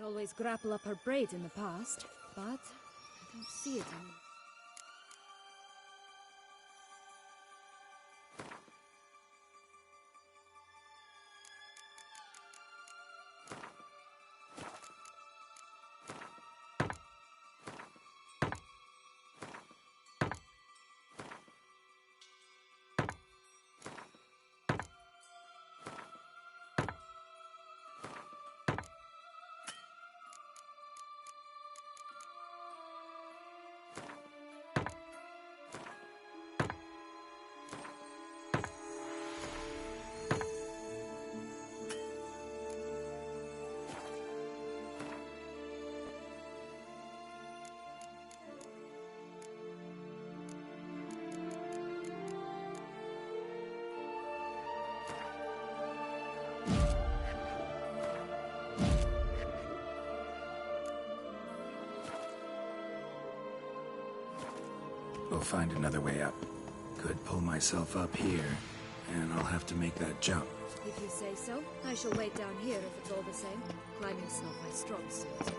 always grapple up her braids in the past, but I don't see it anymore. We'll find another way up. Could pull myself up here, and I'll have to make that jump. If you say so, I shall wait down here if it's all the same. Climbing's not my strong suit.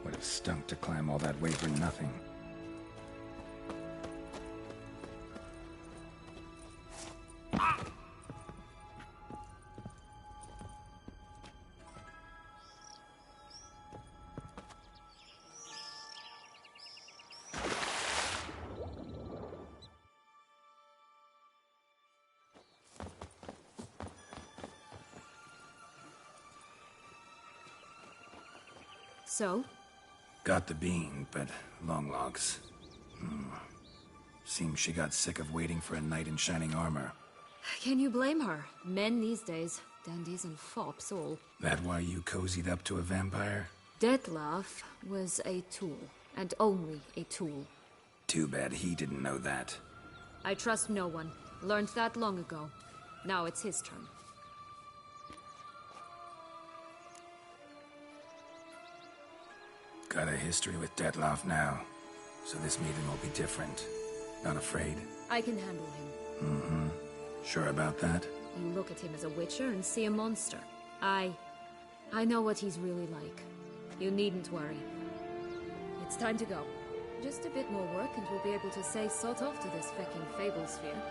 Would have stunk to climb all that way for nothing. So? Got the bean, but long logs. Seems she got sick of waiting for a knight in shining armor. Can you blame her? Men these days, dandies and fops all. That why you cozied up to a vampire? Dettlaff was a tool, and only a tool. Too bad he didn't know that. I trust no one. Learned that long ago. Now it's his turn. Got a history with Dettlaff now, so this meeting will be different. Not afraid? I can handle him. Sure about that? You look at him as a witcher and see a monster. I know what he's really like. You needn't worry. It's time to go. Just a bit more work and we'll be able to say sort off to this fecking fable sphere.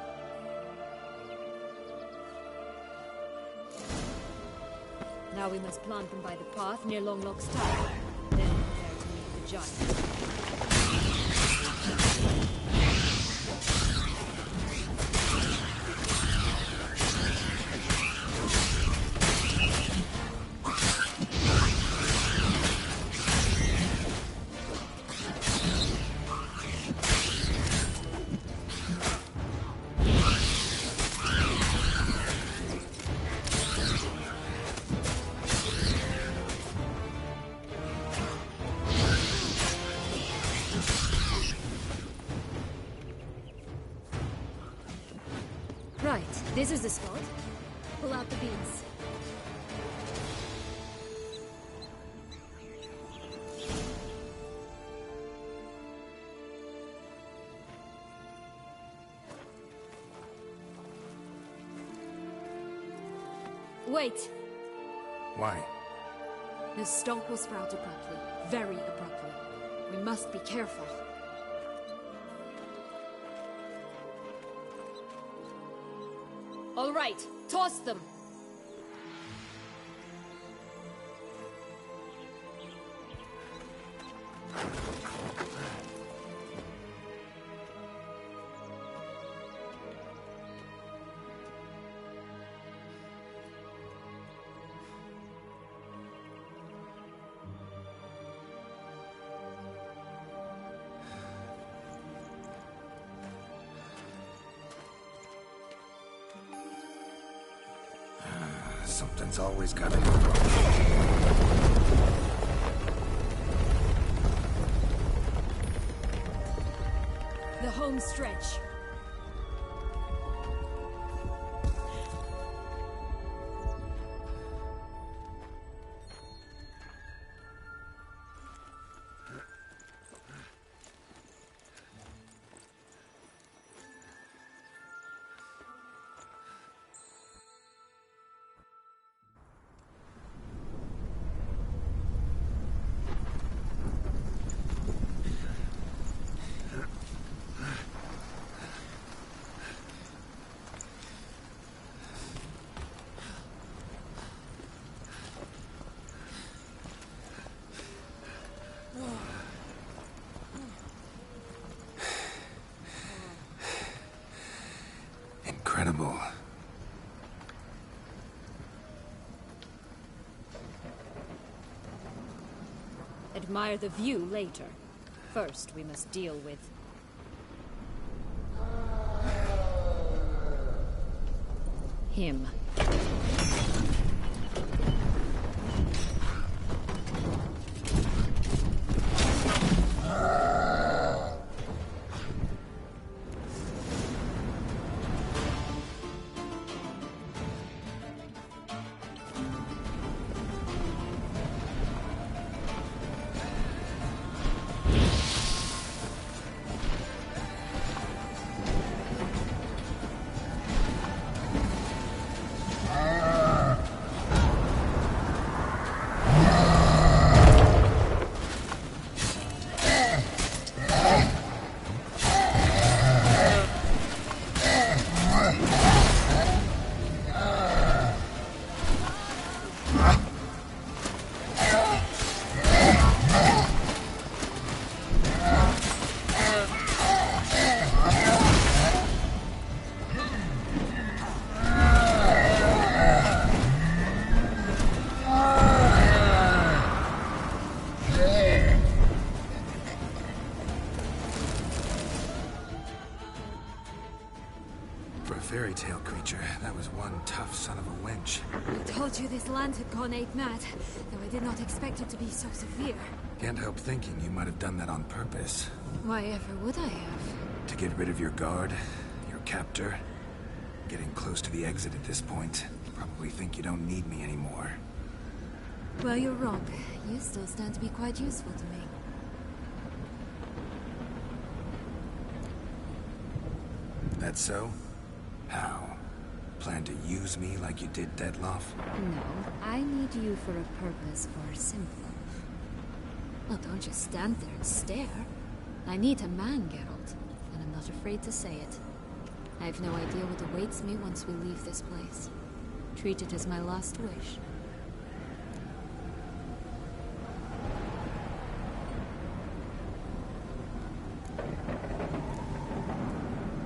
Now we must plant them by the path near Longlock's tower. Then prepare to meet the giant. Right, this is the spot. Pull out the beans. Wait! Why? The stalk will sprout abruptly. Very abruptly. We must be careful. All right, toss them! Something's always gotta go wrong. The home stretch. Incredible. Admire the view later. First, we must deal with... him. Fairy tale creature. That was one tough son of a wench. I told you this land had gone ape mad, though I did not expect it to be so severe. Can't help thinking you might have done that on purpose. Why ever would I have? To get rid of your guard, your captor. Getting close to the exit at this point. Probably think you don't need me anymore. Well, you're wrong. You still stand to be quite useful to me. That so? How? plan to use me like you did Dettloff? No, I need you for a purpose far simpler. Well, don't just stand there and stare. I need a man, Geralt, and I'm not afraid to say it. I have no idea what awaits me once we leave this place. Treat it as my last wish.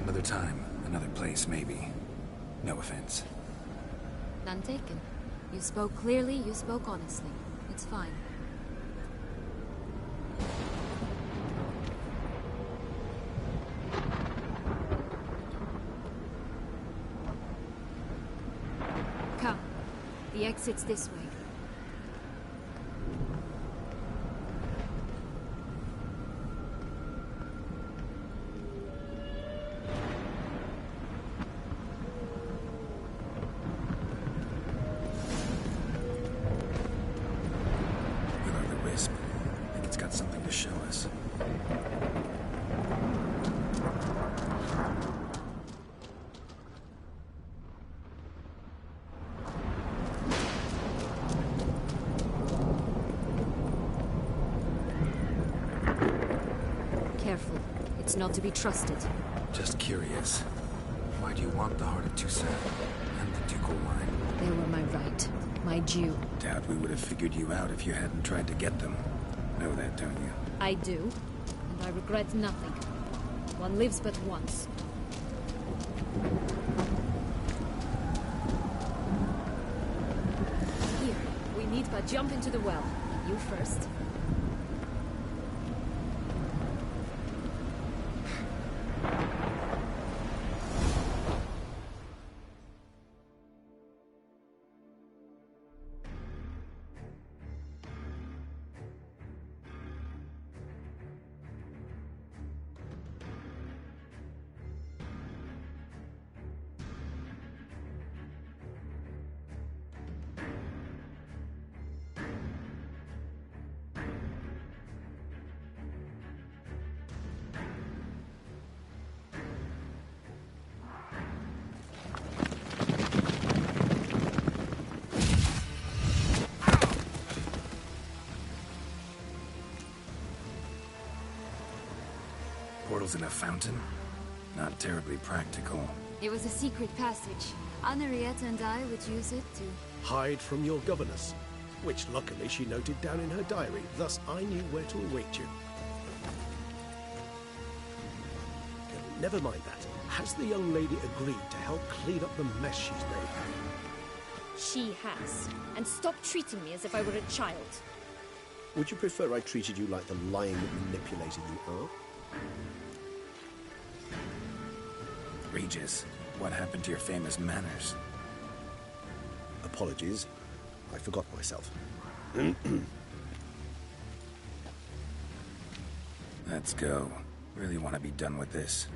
Another time, another place, maybe. No offense. None taken. You spoke clearly, you spoke honestly. It's fine. Come. The exit's this way. Careful. It's not to be trusted. Just curious. Why do you want the Heart of Toussaint and the ducal wine? They were my right. My due. Doubt we would have figured you out if you hadn't tried to get them. Know that, don't you? I do. And I regret nothing. One lives but once. Here. We need but jump into the well. You first. Portals in a fountain? Not terribly practical. It was a secret passage. Henriette and I would use it to... hide from your governess, which luckily she noted down in her diary, thus I knew where to await you. Never mind that. Has the young lady agreed to help clean up the mess she's made? She has. And stop treating me as if I were a child. Would you prefer I treated you like the lying, manipulated you are? Regis, what happened to your famous manners? Apologies. I forgot myself. Let's go. Really want to be done with this.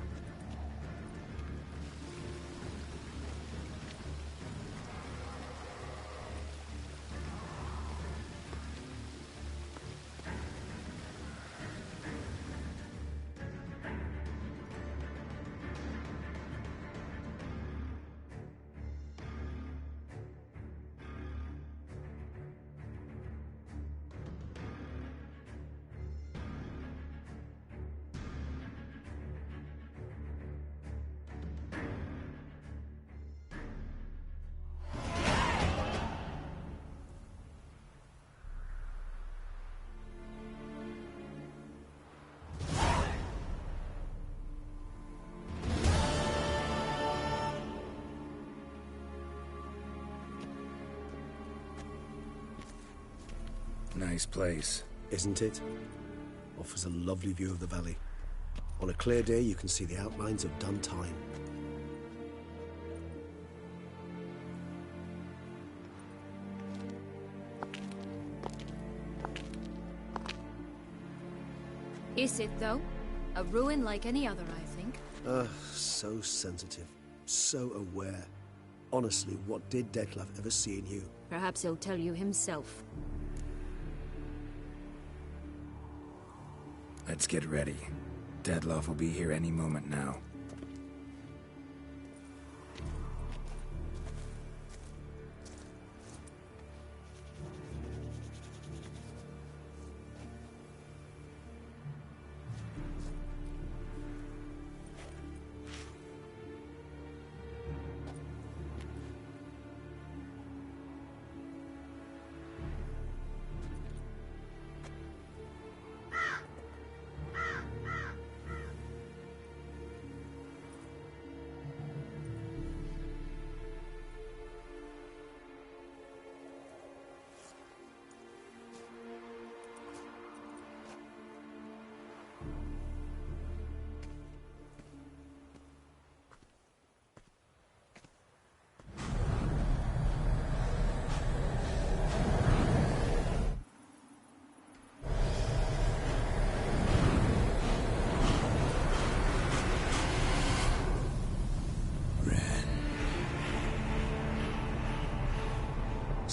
Nice place. Isn't it? Offers a lovely view of the valley. On a clear day, you can see the outlines of done time. Is it, though? A ruin like any other, I think. So sensitive. So aware. Honestly, what did Dettloff ever see in you? Perhaps he'll tell you himself. Let's get ready. Dettloff will be here any moment now.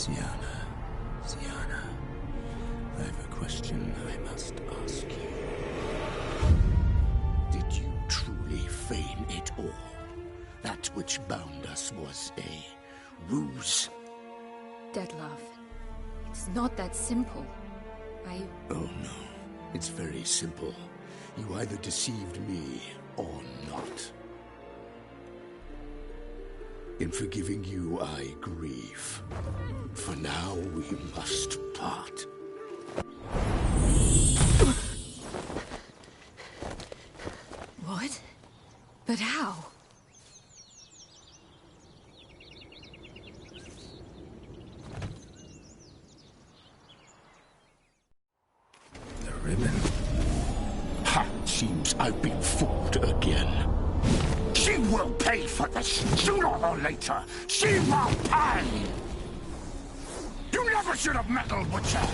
Sienna, I have a question I must ask you. Did you truly feign it all? That which bound us was a ruse? Deadlove, it's not that simple. Oh no, it's very simple. You either deceived me or not. In forgiving you, I grieve. For now, we must part. What? But how? The ribbon. Ha! Seems I've been fooled again. She will pay for this, sooner or later. She will pay! You never should have meddled with her!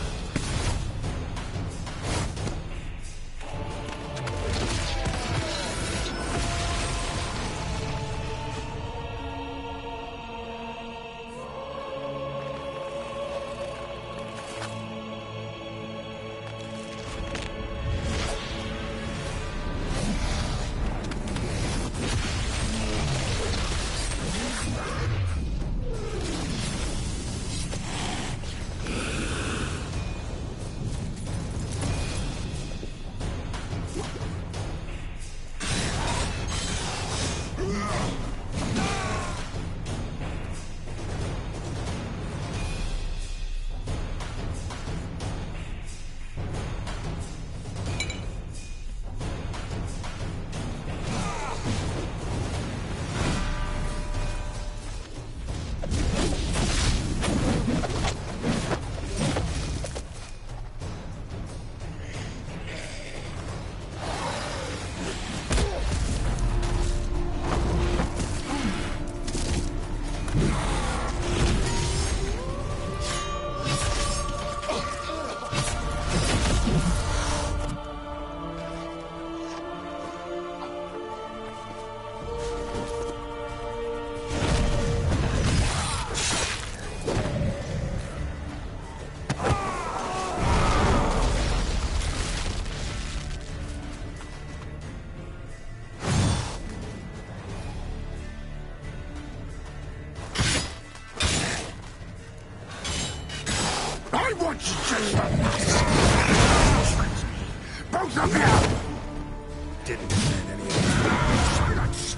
Both of you! Didn't demand any of that. Silence!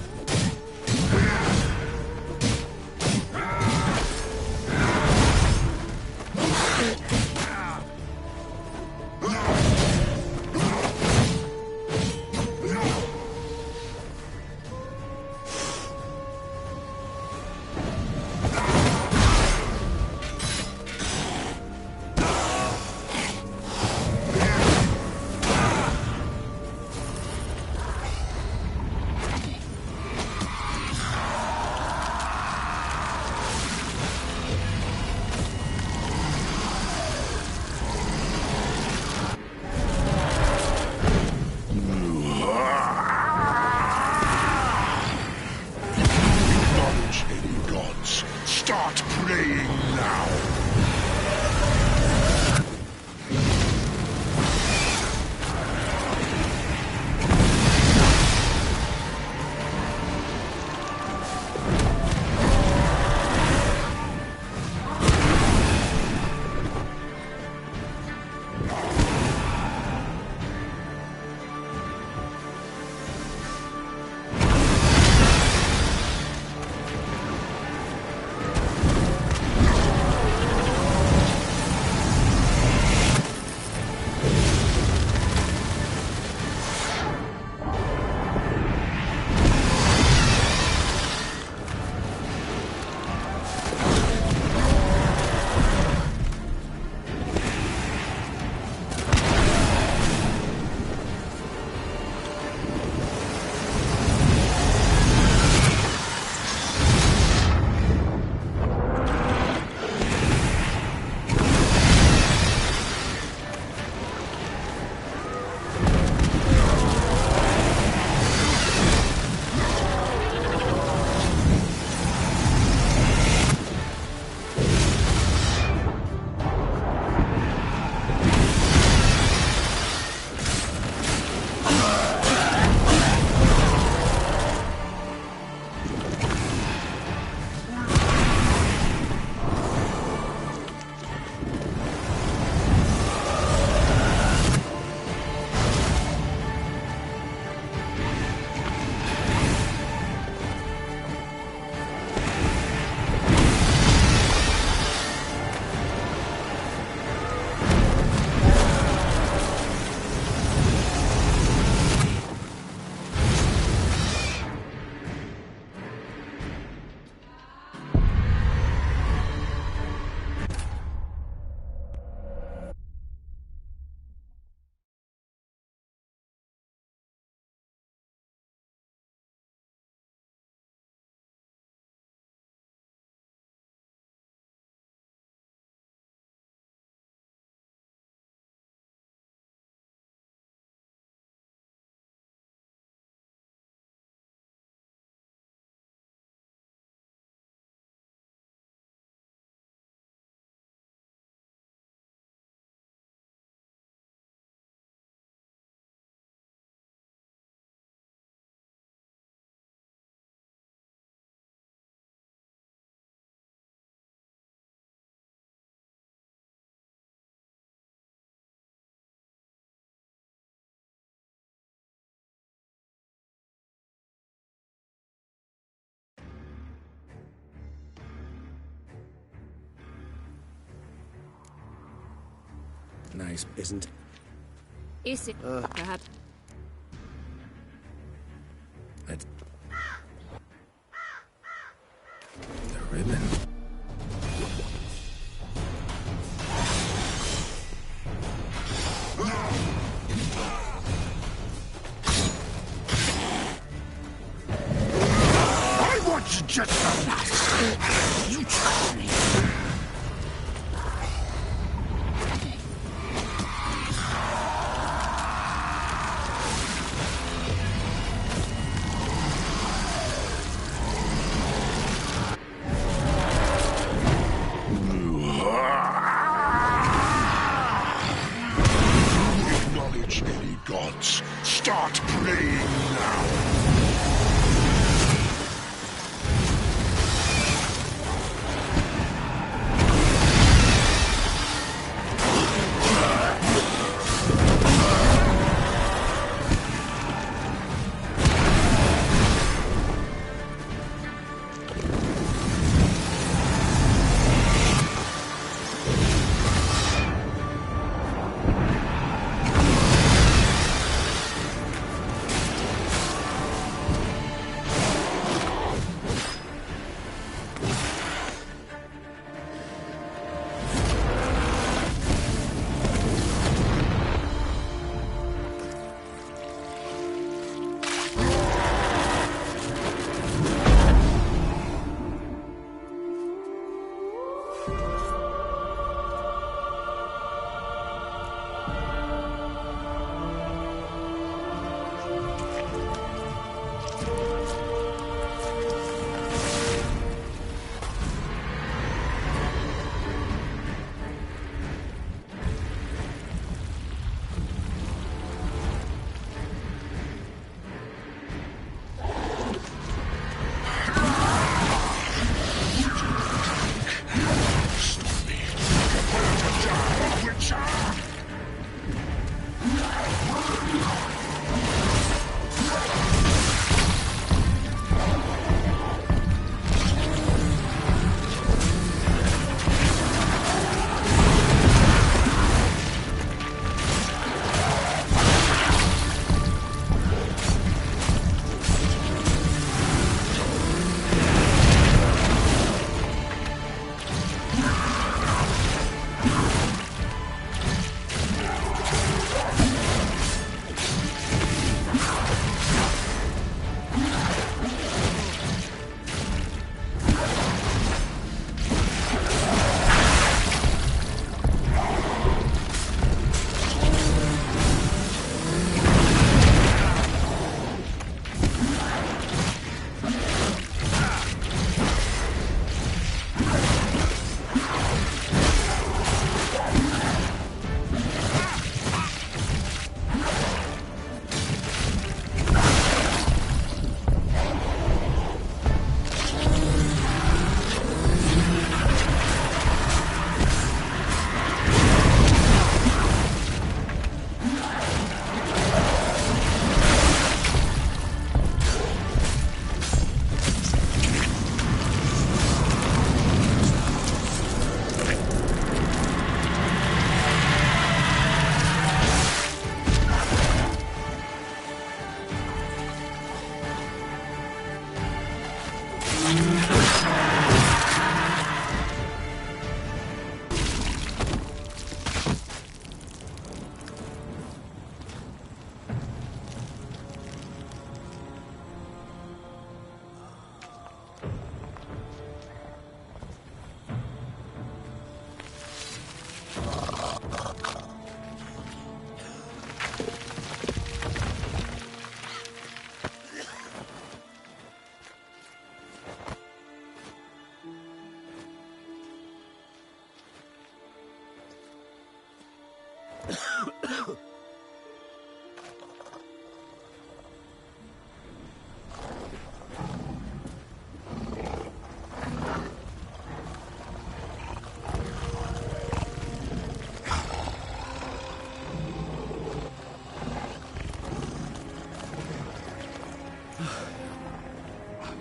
Start praying now! nice. Isn't. Is it, perhaps? That's... The ribbon. I want you just so nice. You trust me. Acknowledge any gods. Start praying now.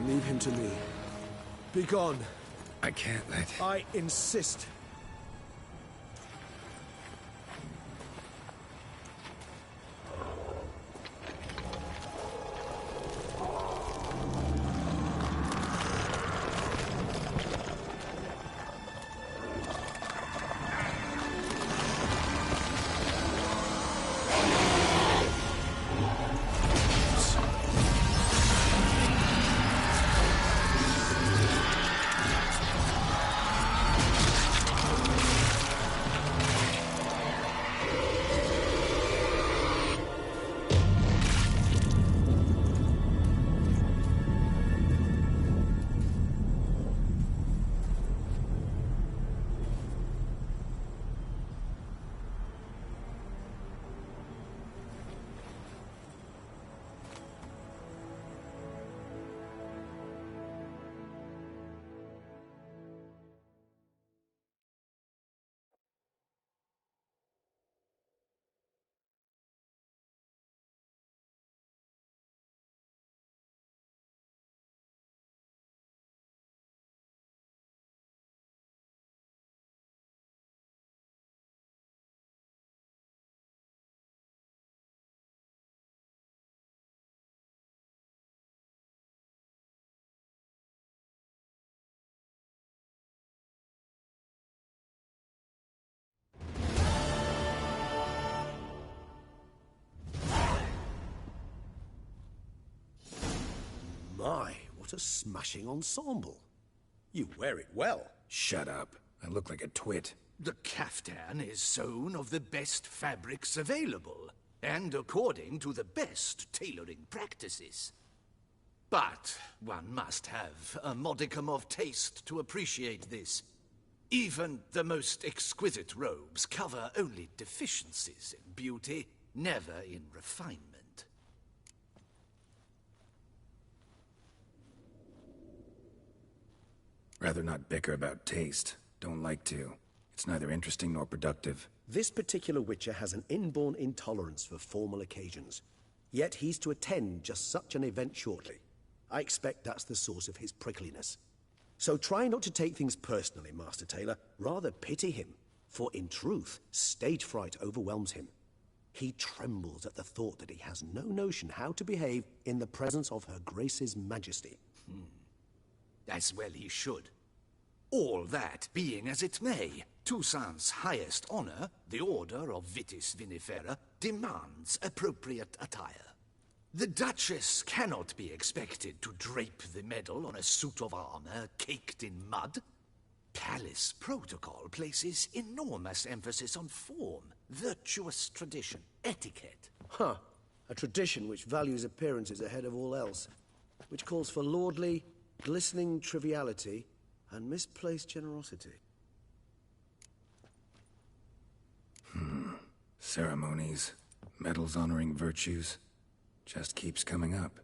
Leave him to me. Be gone. I can't let... I insist. What a smashing ensemble. You wear it well. Shut up. I look like a twit. The caftan is sewn of the best fabrics available, and according to the best tailoring practices. But one must have a modicum of taste to appreciate this. Even the most exquisite robes cover only deficiencies in beauty, never in refinement. Rather not bicker about taste. Don't like to. It's neither interesting nor productive. This particular Witcher has an inborn intolerance for formal occasions. Yet he's to attend just such an event shortly. I expect that's the source of his prickliness. So try not to take things personally, Master Taylor. Rather pity him. For in truth, stage fright overwhelms him. He trembles at the thought that he has no notion how to behave in the presence of Her Grace's Majesty. As well he should. All that being as it may, Toussaint's highest honor, the Order of Vitis Vinifera, demands appropriate attire. The Duchess cannot be expected to drape the medal on a suit of armor caked in mud. Palace protocol places enormous emphasis on form, virtuous tradition, etiquette. Huh. A tradition which values appearances ahead of all else. Which calls for lordly, glistening triviality and misplaced generosity. Ceremonies, medals honoring virtues, just keeps coming up.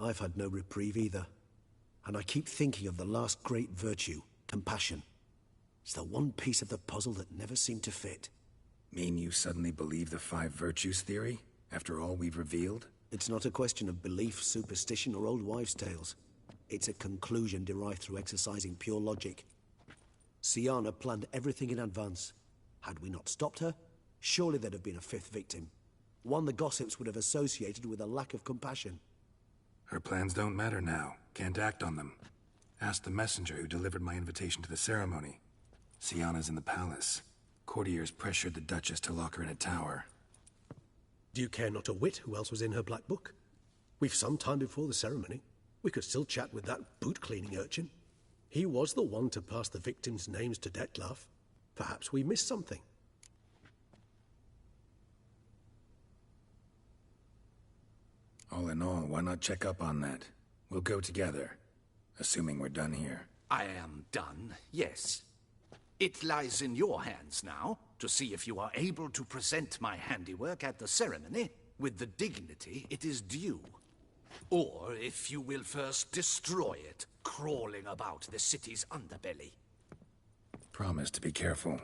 I've had no reprieve either. And I keep thinking of the last great virtue, compassion. It's the one piece of the puzzle that never seemed to fit. Mean you suddenly believe the 5 virtues theory, after all we've revealed? It's not a question of belief, superstition, or old wives' tales. It's a conclusion derived through exercising pure logic. Syanna planned everything in advance. Had we not stopped her, surely there'd have been a 5th victim. One the gossips would have associated with a lack of compassion. Her plans don't matter now. Can't act on them. Ask the messenger who delivered my invitation to the ceremony. Syanna's in the palace. Courtiers pressured the Duchess to lock her in a tower. Do you care not a whit who else was in her black book? We've some time before the ceremony. We could still chat with that boot-cleaning urchin. He was the one to pass the victims' names to Dettlaff. Perhaps we missed something. All in all, why not check up on that? We'll go together, assuming we're done here. I am done, yes. It lies in your hands now to see if you are able to present my handiwork at the ceremony with the dignity it is due. Or if you will first destroy it, crawling about the city's underbelly. Promise to be careful.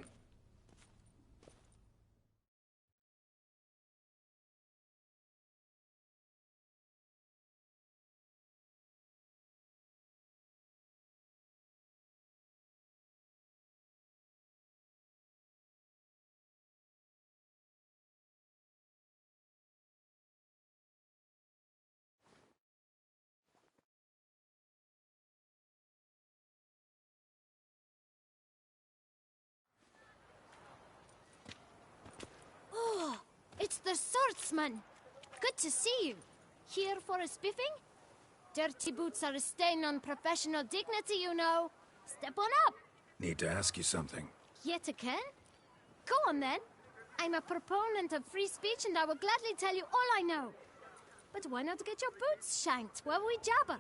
It's the swordsman. Good to see you. Here for a spiffing? Dirty boots are a stain on professional dignity, you know. Step on up. Need to ask you something. Yet again? Go on then. I'm a proponent of free speech and I will gladly tell you all I know. But why not get your boots shanked while we jabber?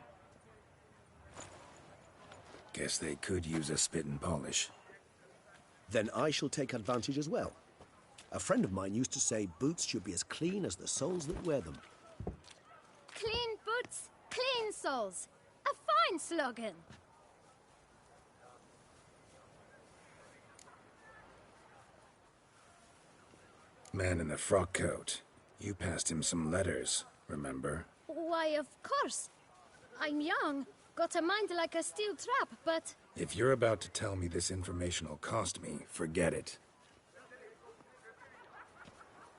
Guess they could use a spit and polish. Then I shall take advantage as well. A friend of mine used to say boots should be as clean as the soles that wear them. Clean boots, clean soles. A fine slogan. Man in the frock coat. You passed him some letters, remember? Why, of course. I'm young, got a mind like a steel trap, but... If you're about to tell me this information will cost me, forget it.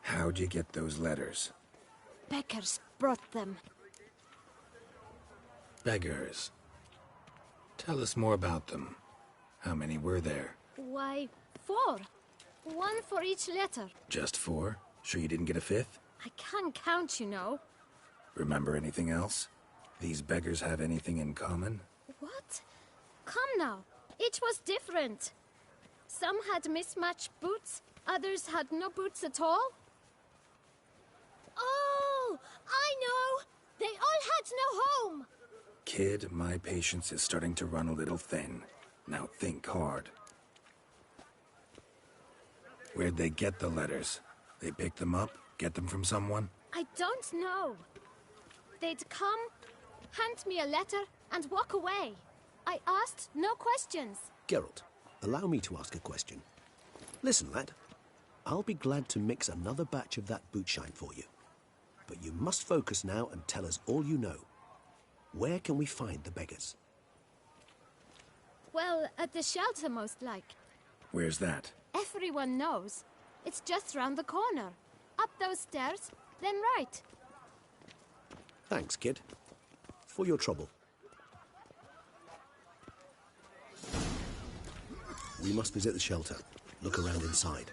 How'd you get those letters? Beggars brought them. Beggars. Tell us more about them. How many were there? Why, 4. 1 for each letter. Just 4? Sure you didn't get a 5th? I can't count, you know. Remember anything else? These beggars have anything in common? What? Come now. Each was different. Some had mismatched boots, others had no boots at all. Oh, I know! They all had no home! Kid, my patience is starting to run a little thin. Now think hard. Where'd they get the letters? They pick them up? Get them from someone? I don't know. They'd come, hand me a letter, and walk away. I asked no questions. Geralt, allow me to ask a question. Listen, lad. I'll be glad to mix another batch of that bootshine for you. But you must focus now and tell us all you know. Where can we find the beggars? Well, at the shelter, most like. Where's that? Everyone knows. It's just round the corner. Up those stairs, then right. Thanks, kid. For your trouble. We must visit the shelter. Look around inside.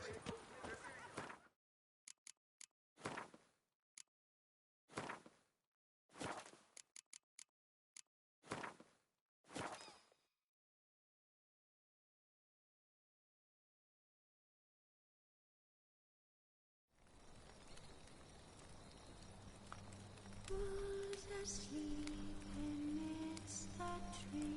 Who's asleep amidst the trees?